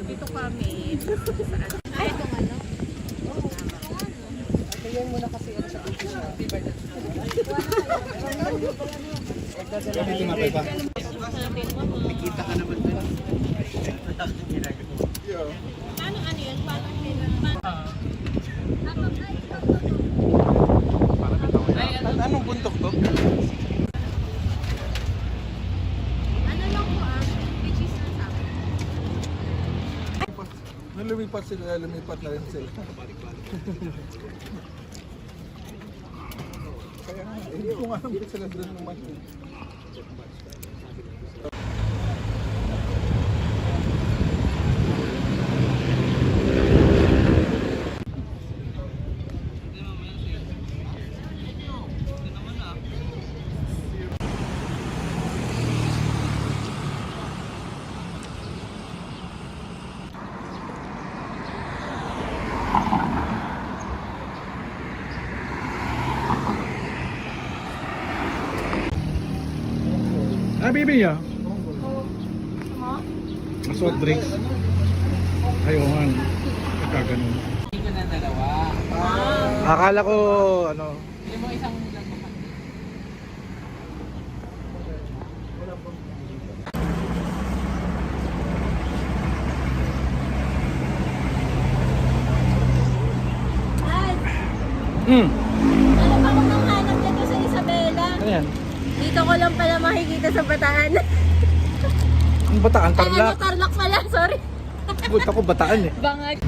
Dito kami. Ay, itong ano? Kaya muna kasi ano sa office na. Nakita ka naman doon. Ano yun? Anong bundok to? Ano lang po which is na sa akin. Nung lumipat sila, lumipat na rin sila. Kaya nga, hindi ko nga alam kung sila doon naman. Ah, bibili niya? Soft drinks. Ayaw nga. Nagkaganon. Hindi ko na dalawa. Akala ko, ano, Hindi mo isang Ano ba kung nanghanap dito sa Isabela? ano yan? Dito ko lang pala makikita sa Bataan. Ang Bataan, Ay, ano, Tarlac. Tarlac pala, sorry. Punta ko Bataan eh. Bangag.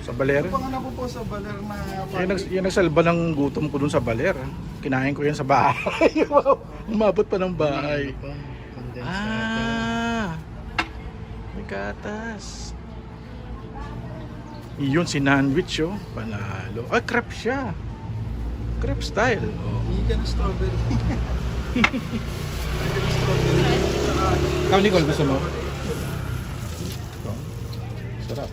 Sa Baler. Pangalan ko po sa Baler na Yan nagsalba ng gutom ko dun sa Baler. Kinain ko yan sa bahay. Wow. Umabot pa ng bahay. Ah, may gatas. Yun, sinandwich oh. Panalo. Ay, crepe siya. Crepe style. Oh. Hindi ka na strawberry. Ikaw, Nicole, gusto mo? Ito. Sarap.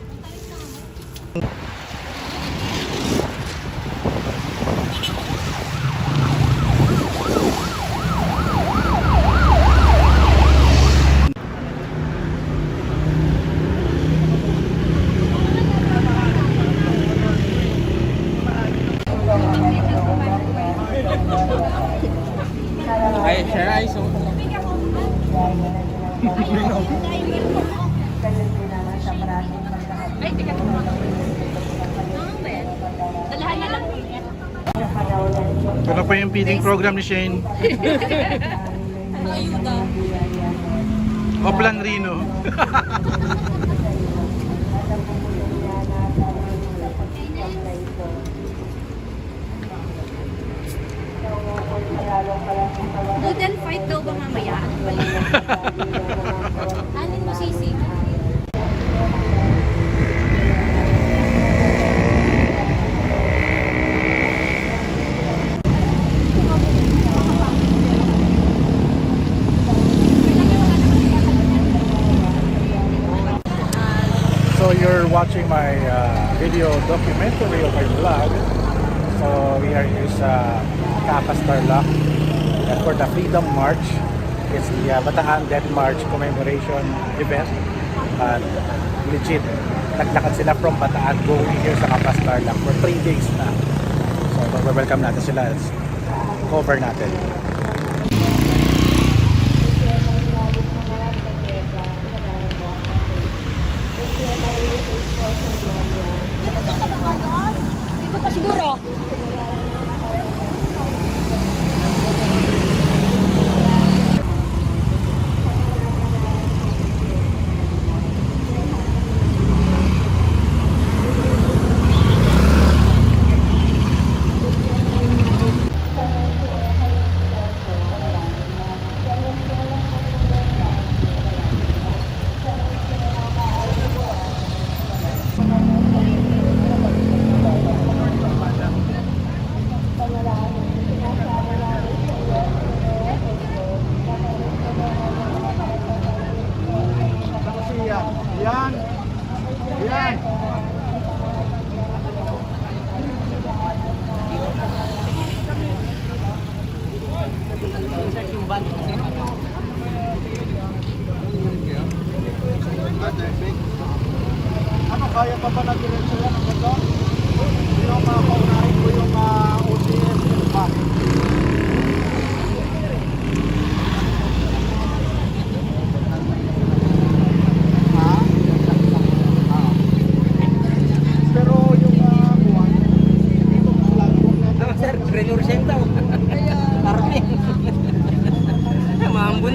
Ay, share ay so. Ay, tika mo. Dalahan na lang. Ano pa yung feeding program ni Shane? Ayuda. Oplan Rino. Noodle fight daw ba mamaya? Ano ba yun? Alin mo sisi? So you're watching my video documentary of my vlog. So we are here sa Tarlac and for the Freedom March. It's the Bataan Death March commemoration event. And legit, naglakad sila from Bataan going here sa Tarlac for 3 days na. So welcome natin sila. Let's cover natin. Dito pa siguro.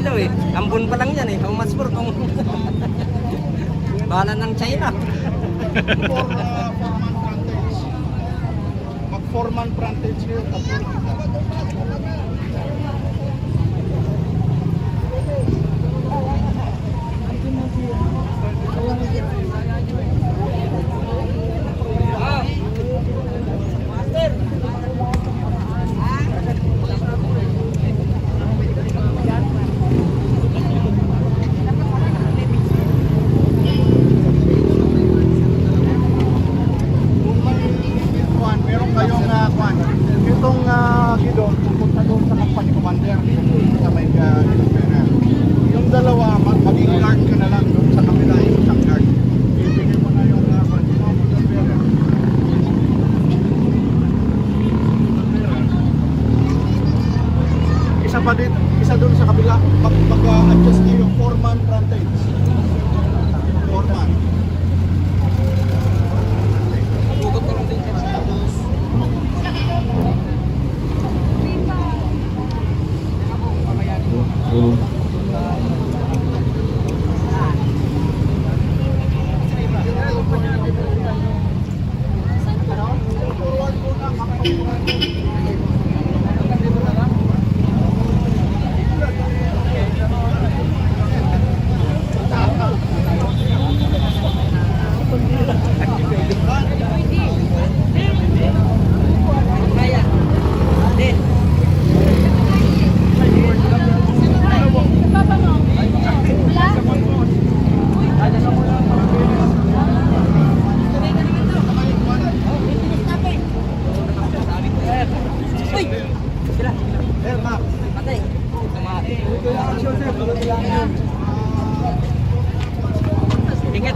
daw eh. Ambon pa lang yan eh. How much more kung bala ng China. Mag-4-man frontage yun. Meron kayong kwan. Itong gidon, pupunta doon sa company commander sa may pera. Yung dalawa, maging guard ka na lang doon sa kabila yung isang guard. Ibigay mo na yung kwan. Isa pa din, isa doon sa kabila, mag-adjust niyo yung 4-man frontage. 4-man.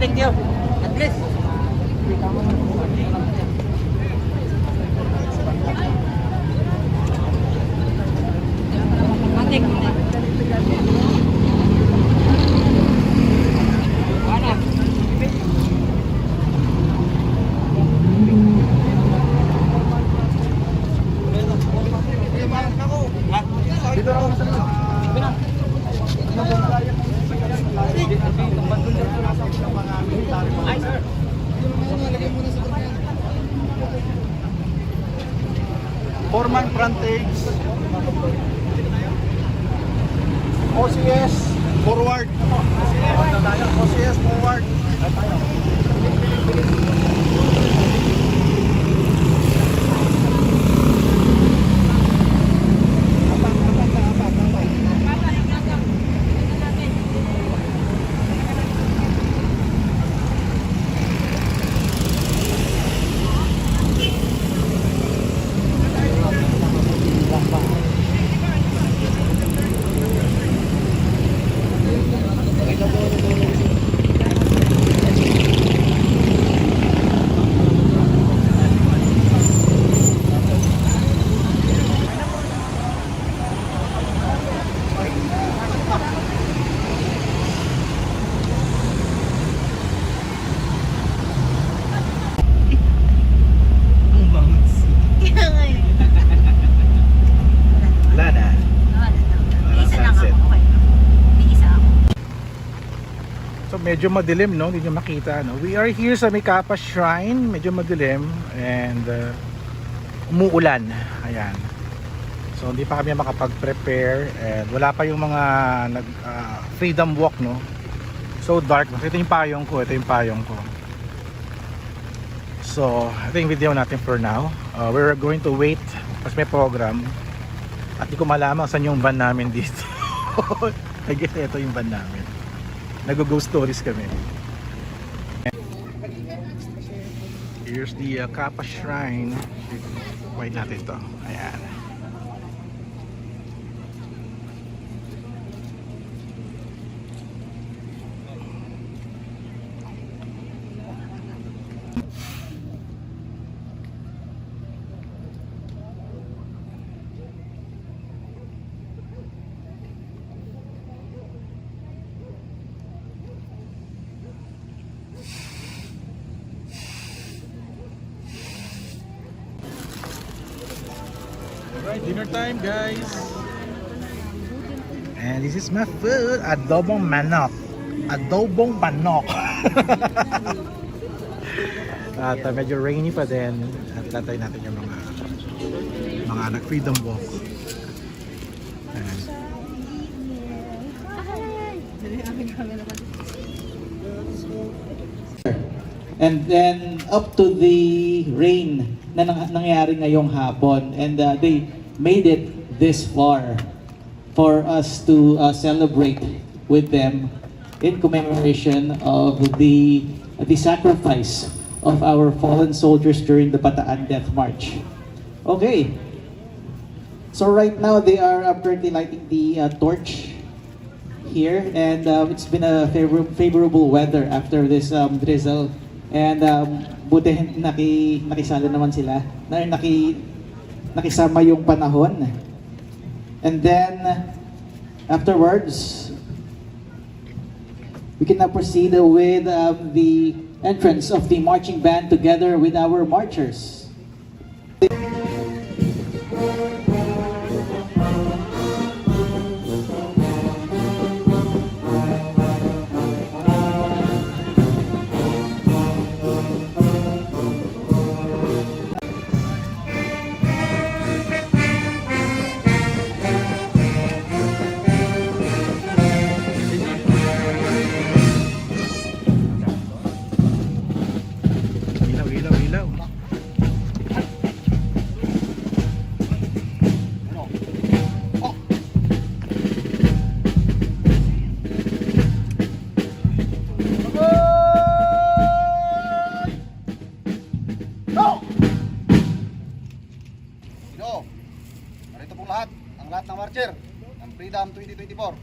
Thank you. God bless. Matik. Mana? Dito ako sa Foreman frontage. OCS forward. OCS forward. So medyo madilim, no? Hindi nyo makita, no? We are here sa Mikapa Shrine. Medyo madilim and umuulan. Ayan. So hindi pa kami makapag-prepare and wala pa yung mga freedom walk, no? So dark. Ito yung payong ko. Ito yung payong ko. So ito yung video natin for now. We're going to wait kasi may program. At di ko malaman saan yung van namin dito. I guess ito yung van namin. Nag-go stories kami. Here's the Kapa Shrine. Wait natin to. Ayan. Alright, dinner time guys. And this is my food, adobong manok. Adobong manok. At medyo rainy pa din. At tatay natin yung mga nag-freedom walk. Ayan. And then up to the rain na nangyari ngayong hapon, and they made it this far for us to celebrate with them in commemoration of the sacrifice of our fallen soldiers during the Bataan Death March. Okay, so right now they are currently lighting the torch here, and it's been a favorable weather after this drizzle. And buti nakisala naman sila, nakisama yung panahon. And then afterwards, we can now proceed with the entrance of the marching band together with our marchers. Ilaw. Narito pong lahat ng marcher ng Freedom 2024.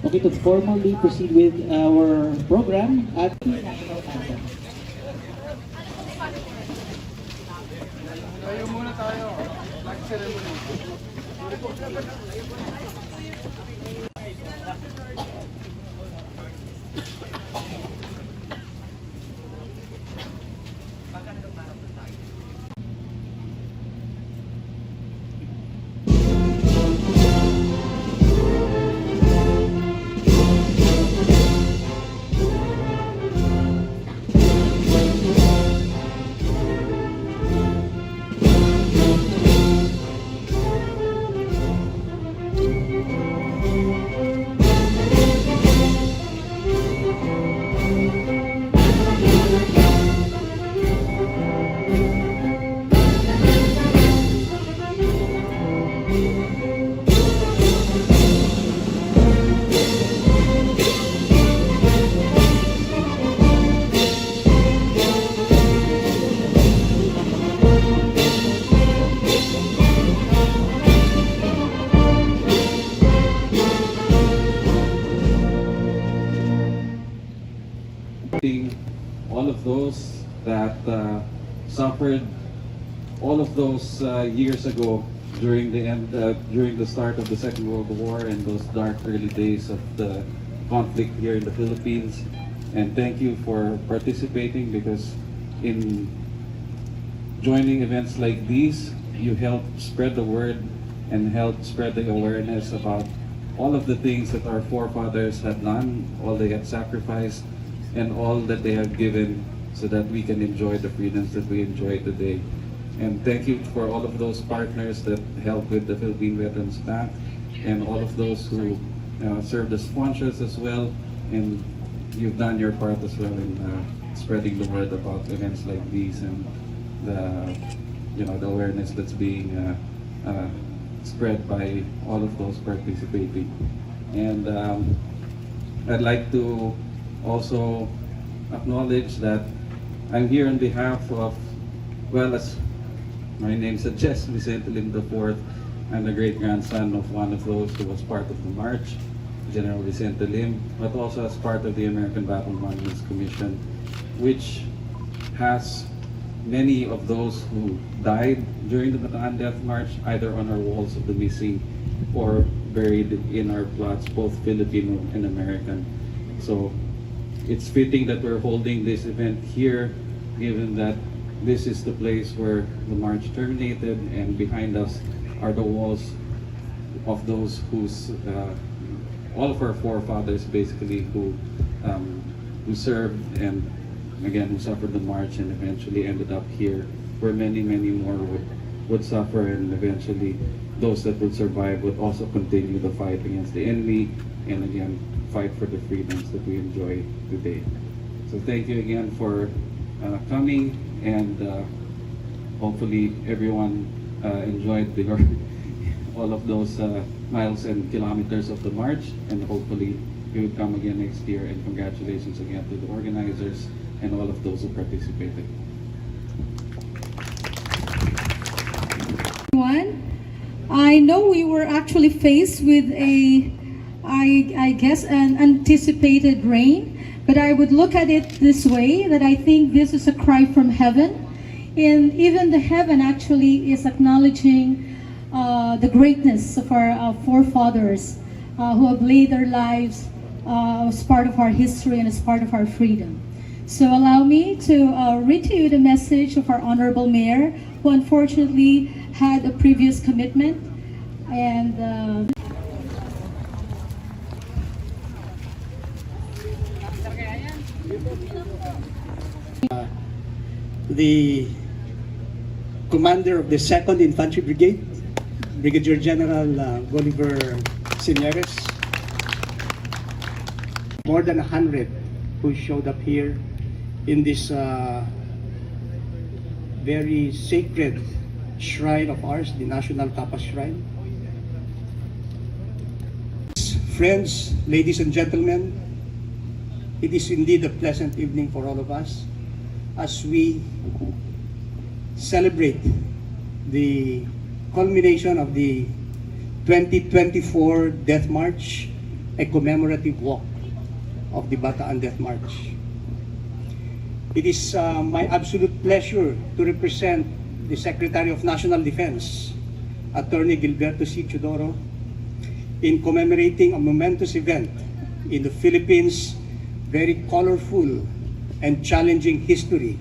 Okay, to formally proceed with our program at Tayo muna tayo. Flag ceremony. celebrating all of those that suffered all of those years ago during the start of the Second World War and those dark early days of the conflict here in the Philippines. And thank you for participating, because in joining events like these, you help spread the word and help spread the awareness about all of the things that our forefathers had done, all they had sacrificed, and all that they have given so that we can enjoy the freedoms that we enjoy today. And thank you for all of those partners that help with the Philippine Veterans Bank, and all of those who served as sponsors as well. And you've done your part as well in spreading the word about events like these, and the awareness that's being spread by all of those participating. And I'd like to also acknowledge that I'm here on behalf of, well, as my name suggests, Vicente Lim IV. I'm the great-grandson of one of those who was part of the march, General Vicente Lim, but also as part of the American Battle Monuments Commission, which has many of those who died during the Bataan Death March, either on our walls of the missing or buried in our plots, both Filipino and American. So it's fitting that we're holding this event here, given that this is the place where the march terminated, and behind us are the walls of those whose, all of our forefathers basically, who served and again who suffered the march and eventually ended up here, where many more would suffer, and eventually those that would survive would also continue the fight against the enemy, and again fight for the freedoms that we enjoy today. So thank you again for coming, and hopefully everyone enjoyed all of those miles and kilometers of the march, and hopefully you would come again next year. And congratulations again to the organizers and all of those who participated. I know we were actually faced with I guess an anticipated rain, but I would look at it this way, that I think this is a cry from heaven, and even the heaven actually is acknowledging the greatness of our forefathers who have laid their lives as part of our history and as part of our freedom. So allow me to read to you the message of our Honorable Mayor, who unfortunately had a previous commitment. And the commander of the 2nd Infantry Brigade, Brigadier General Bolivar Sineres, more than 100 who showed up here in this very sacred shrine of ours, the National Kapas Shrine. Friends, ladies and gentlemen, it is indeed a pleasant evening for all of us as we celebrate the culmination of the 2024 Death March, a commemorative walk of the Bataan Death March. It is my absolute pleasure to represent the Secretary of National Defense, Attorney Gilberto C. Chodoro, in commemorating a momentous event in the Philippines' very colorful and challenging history,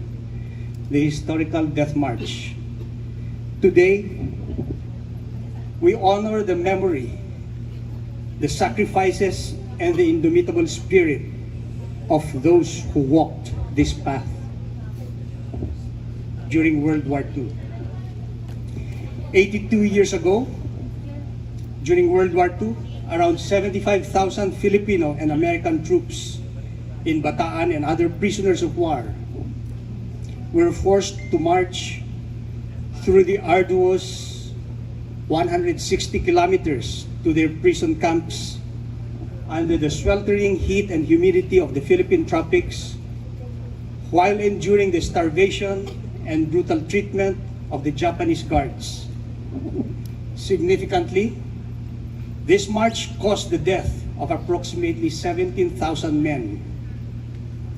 the historical Death March. Today, we honor the memory, the sacrifices, and the indomitable spirit of those who walked this path during World War II. 82 years ago, during World War II, around 75,000 Filipino and American troops in Bataan and other prisoners of war were forced to march through the arduous 160 kilometers to their prison camps under the sweltering heat and humidity of the Philippine tropics, while enduring the starvation and brutal treatment of the Japanese guards. Significantly, this march caused the death of approximately 17,000 men,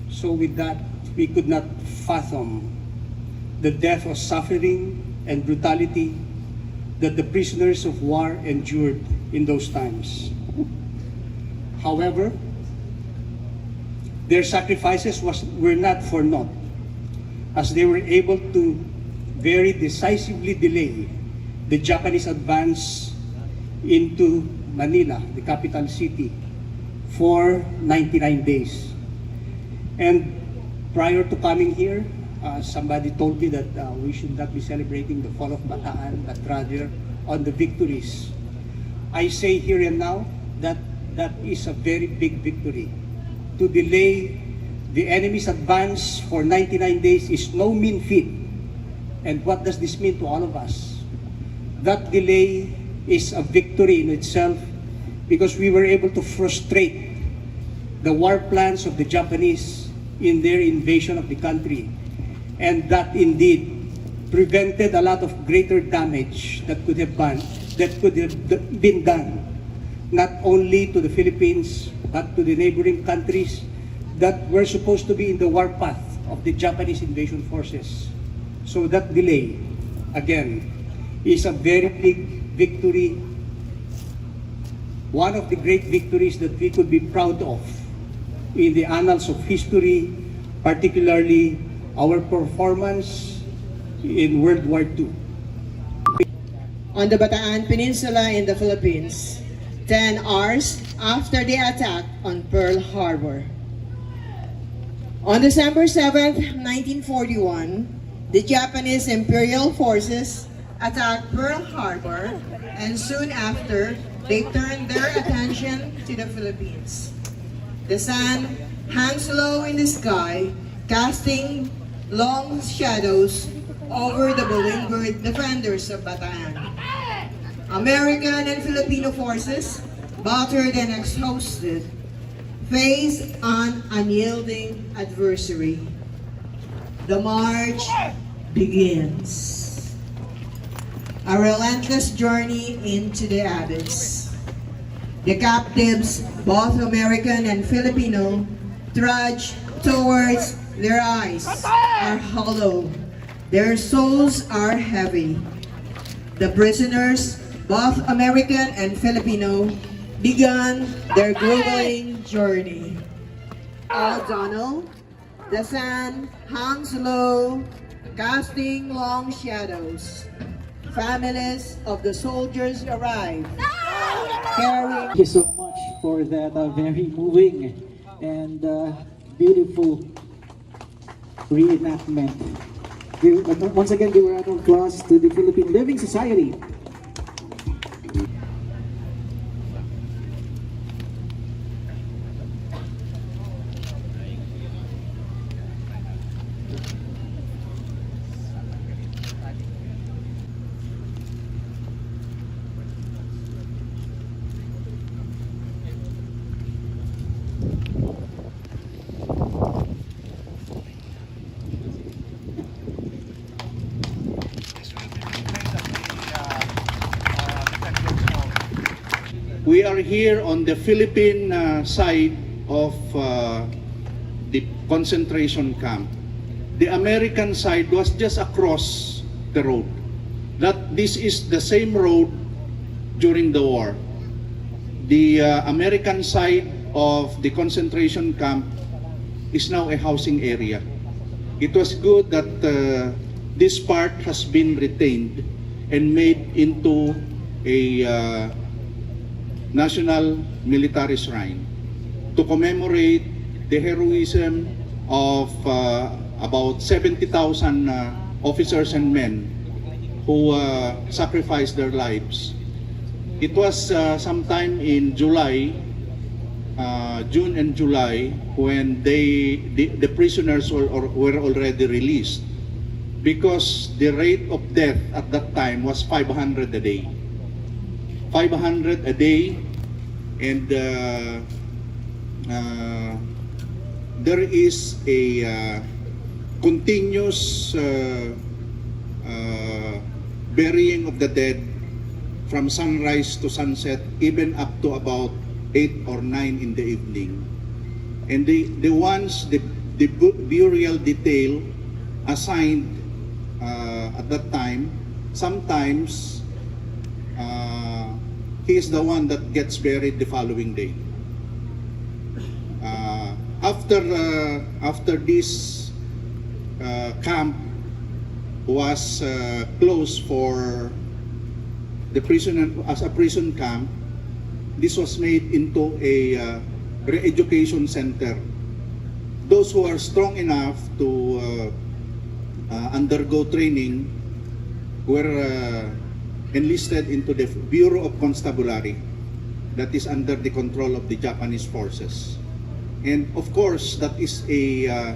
So with that, we could not fathom the depth of suffering and brutality that the prisoners of war endured in those times. However, their sacrifices were not for naught, as they were able to very decisively delay the Japanese advance into Manila, the capital city, for 99 days. And prior to coming here, somebody told me that we should not be celebrating the fall of Bataan, but rather on the victories. I say here and now that that is a very big victory. To delay the enemy's advance for 99 days is no mean feat. And what does this mean to all of us? That delay is a victory in itself, because we were able to frustrate the war plans of the Japanese in their invasion of the country. And that indeed prevented a lot of greater damage that could have been done, not only to the Philippines, but to the neighboring countries that were supposed to be in the war path of the Japanese invasion forces. So that delay, again, is a very big victory, one of the great victories that we could be proud of in the annals of history, particularly our performance in World War II. On the Bataan Peninsula in the Philippines, 10 hours after the attack on Pearl Harbor. On December 7, 1941, the Japanese Imperial Forces attacked Pearl Harbor, and soon after, they turned their attention to the Philippines. The sun hangs low in the sky, casting long shadows over the beleaguered defenders of Bataan. American and Filipino forces, battered and exhausted, face an unyielding adversary. The march begins. A relentless journey into the abyss. The captives, both American and Filipino, trudge towards. Their eyes are hollow. Their souls are heavy. The prisoners, both American and Filipino, began their grueling journey. O'Donnell, the sun hangs low, casting long shadows. Families of the soldiers arrive, carrying. Thank you so much for that very moving and beautiful reenactment. Once again, give a round of applause to the Philippine Living Society. We are here on the Philippine side of the concentration camp. The American side was just across the road. This is the same road during the war. The American side of the concentration camp is now a housing area. It was good that this part has been retained and made into a national military shrine to commemorate the heroism of about 70,000 officers and men who sacrificed their lives. It was sometime in July, June and July, when the prisoners were already released, because the rate of death at that time was 500 a day. 500 a day, and there is a continuous burying of the dead from sunrise to sunset, even up to about 8 or 9 in the evening. And the the burial detail assigned at that time. Sometimes he is the one that gets buried the following day. After this camp was closed for the prison as a prison camp, this was made into a re-education center. Those who are strong enough to undergo training were enlisted into the Bureau of Constabulary that is under the control of the Japanese forces. And of course, that is a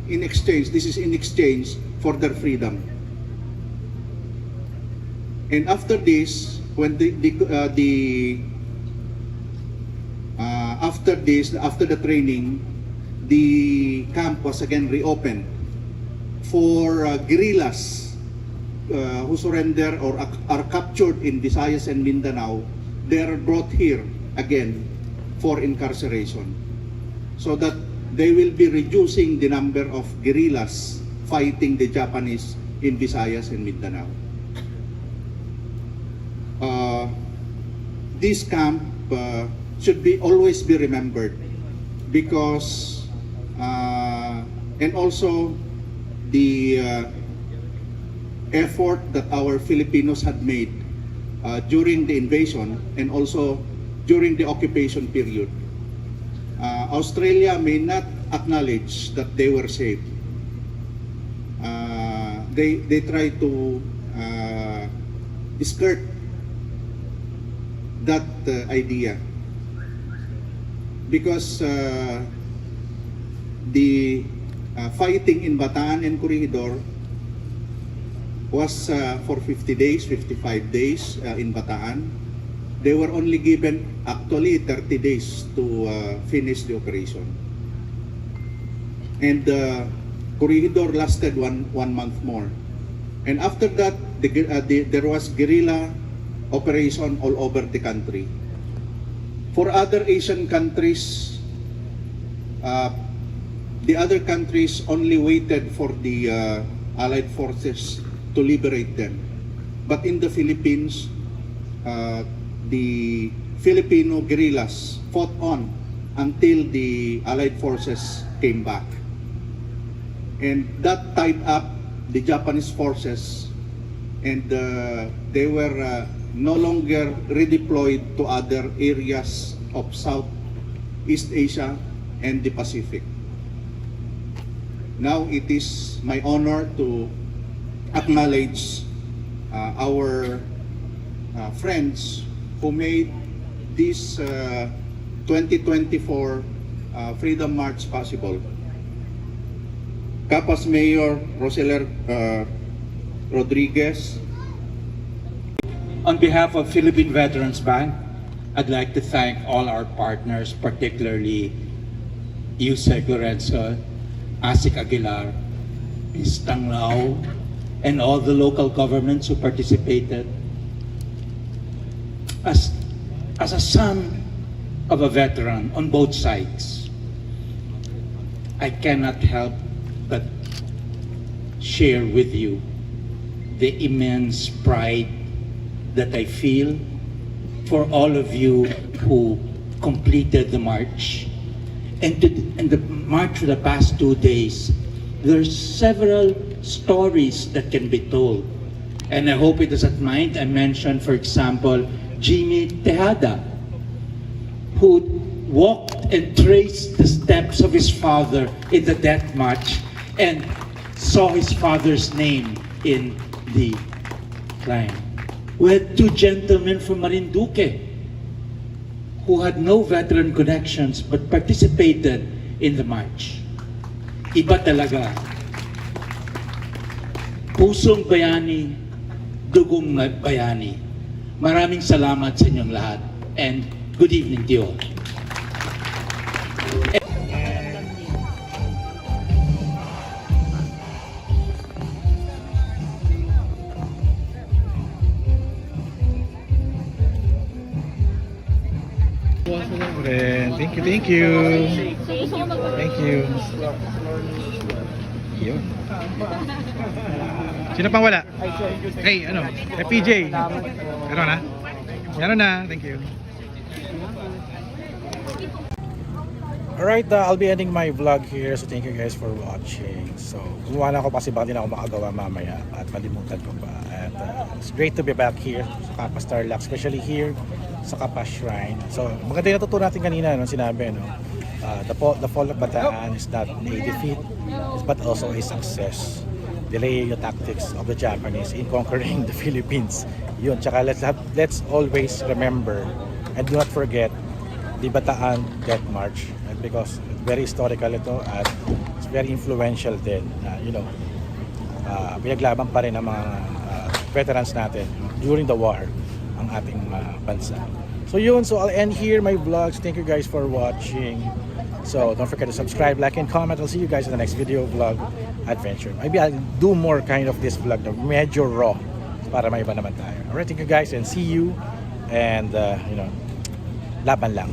in exchange. This is in exchange for their freedom. And after this, when after the training, the camp was again reopened for guerrillas who surrender or are captured in Visayas and Mindanao. They are brought here again for incarceration, so that they will be reducing the number of guerrillas fighting the Japanese in Visayas and Mindanao. This camp should always be remembered, because and also the effort that our Filipinos had made during the invasion and also during the occupation period. Australia may not acknowledge that they were saved. They try to skirt that idea, because the fighting in Bataan and Corregidor was for 50 days, 55 days in Bataan. They were only given actually 30 days to finish the operation. And Corregidor lasted one month more. And after that, there was guerrilla operation all over the country. For other Asian countries, the other countries only waited for the Allied forces to liberate them. But in the Philippines, the Filipino guerrillas fought on until the Allied forces came back. And that tied up the Japanese forces, and they were no longer redeployed to other areas of Southeast Asia and the Pacific. Now it is my honor to acknowledge our friends who made this 2024 Freedom March possible. Capas Mayor Roseler Rodriguez. On behalf of Philippine Veterans Bank, I'd like to thank all our partners, particularly Yusek Lorenzo, Asik Aguilar, Ms. Tanglao, and all the local governments who participated. As a son of a veteran on both sides, I cannot help but share with you the immense pride that I feel for all of you who completed the march. And the march for the past 2 days, there's several stories that can be told. And I hope it doesn't mind I mentioned, for example, Jimmy Tejada, who walked and traced the steps of his father in the death march and saw his father's name in the line. We had 2 gentlemen from Marinduque who had no veteran connections but participated in the march. Iba talaga. Pusong bayani, dugong bayani. Maraming salamat sa inyong lahat, and good evening to you all. Thank you, thank you. Thank you. Yun. Sino pang wala? Hey, ano? Hey, PJ. Meron na? Meron na. Thank you. Alright, I'll be ending my vlog here. So thank you guys for watching. So gumawa na ako kasi baka din ako makagawa mamaya at malimutan ko pa. At it's great to be back here sa Kapas Tarlac, especially here sa Kapas Shrine. So maganda yung natutunan natin kanina, no? Sinabi, no? The fall of Bataan is not a defeat but also a success. Delay the tactics of the Japanese in conquering the Philippines. Yun, tsaka let's always remember and do not forget the Bataan Death March, because very historical ito at it's very influential din. Pinaglaban pa rin ng mga veterans natin during the war ang ating bansa. So yun, so I'll end here my vlogs. Thank you guys for watching. So don't forget to subscribe, like, and comment. I'll see you guys in the next video vlog adventure. Maybe I'll do more kind of this vlog na medyo raw para may iba naman tayo. Alright, thank you guys and see you. And laban lang.